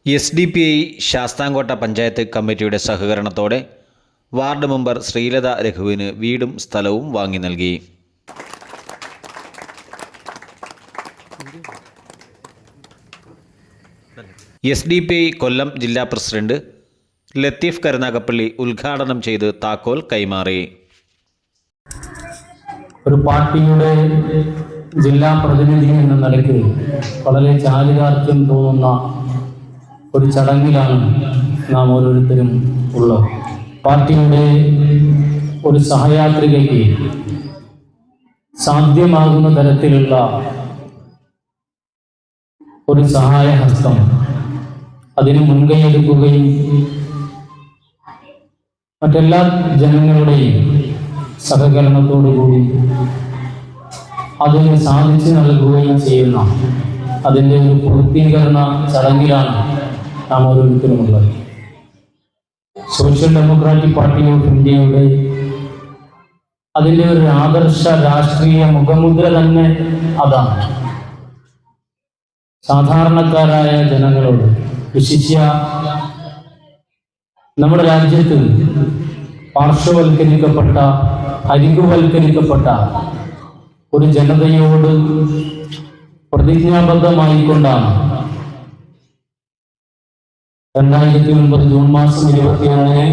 SDPI Sasthamkotta panchayat കമ്മിറ്റിയുടെ സഹകരണത്തോടെ ward member Sreelatha രഘുവിന് വീടും സ്ഥലവും വാങ്ങി നൽകി. SDPI കൊല്ലം ജില്ലാ പ്രസിഡന്റ് ലത്തീഫ് കരുനാഗപ്പള്ളി ഉദ്ഘാടനം ചെയ്ത് താക്കോൽ കൈമാറി. ഒരു പാർട്ടിയുടെ ജില്ലാ പ്രതിനിധി എന്ന നിലയ്ക്ക് വളരെ ചാരിതാർത്ഥ്യം തോന്നുന്ന ഒരു ചടങ്ങിലാണ് നാം ഓരോരുത്തരും ഉള്ളത്. പാർട്ടിയുടെ ഒരു സഹയാത്രികയ്ക്ക് സാധ്യമാകുന്ന തരത്തിലുള്ള ഒരു സഹായഹസ്തം അതിന് മുൻകൈയെടുക്കുകയും മറ്റെല്ലാ ജനങ്ങളുടെയും സഹകരണത്തോടുകൂടി അതിന് സാധിച്ചു നൽകുകയും ചെയ്യുന്ന അതിൻ്റെ ഒരു പൂർത്തീകരണ ചടങ്ങിലാണ് നാം ഓരോരുത്തരുമുള്ളത്. സോഷ്യൽ ഡെമോക്രാറ്റിക് പാർട്ടി ഓഫ് ഇന്ത്യയുടെ അതിൻ്റെ ഒരു ആദർശ രാഷ്ട്രീയ മുഖമുദ്ര തന്നെ അതാണ്. സാധാരണക്കാരായ ജനങ്ങളോട്, വിശിഷ്യ നമ്മുടെ രാജ്യത്ത് പാർശ്വവൽക്കരിക്കപ്പെട്ട, അരികുവൽക്കരിക്കപ്പെട്ട ഒരു ജനതയോട് പ്രതിജ്ഞാബദ്ധമായിക്കൊണ്ടാണ് 2009 ജൂൺ മാസം 21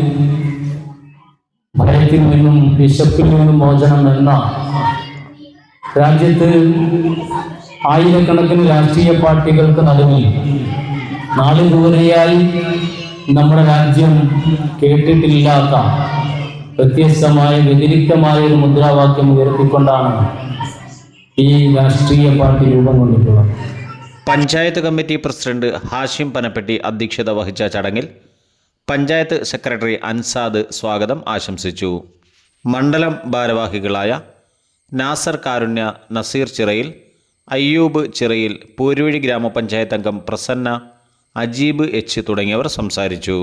ഭയത്തിൽ നിന്നും വിശപ്പിൽ നിന്നും മോചനം എന്ന രാജ്യത്ത് ആയിരക്കണക്കിന് രാഷ്ട്രീയ പാർട്ടികൾക്ക് നടുവിൽ നാളിതുവരെയായി നമ്മുടെ രാജ്യം കേട്ടിട്ടില്ലാത്ത വ്യത്യസ്തമായ വ്യതിരിക്തമായ ഒരു മുദ്രാവാക്യം ഉയർത്തിക്കൊണ്ടാണ് ഈ രാഷ്ട്രീയ പാർട്ടി രൂപം കൊണ്ടിട്ടുള്ളത്. പഞ്ചായത്ത് കമ്മിറ്റി പ്രസിഡന്റ് ഹാഷിം പനപ്പെട്ടി അധ്യക്ഷത വഹിച്ച ചടങ്ങിൽ പഞ്ചായത്ത് സെക്രട്ടറി അൻസാദ് സ്വാഗതം ആശംസിച്ചു. മണ്ഡലം ഭാരവാഹികളായ നാസർ കാരുണ്യ, നസീർ ചിറയിൽ, അയ്യൂബ് ചിറയിൽ, പൂരുവഴി ഗ്രാമപഞ്ചായത്ത് അംഗം പ്രസന്ന, അജീബ് എച്ച് തുടങ്ങിയവർ സംസാരിച്ചു.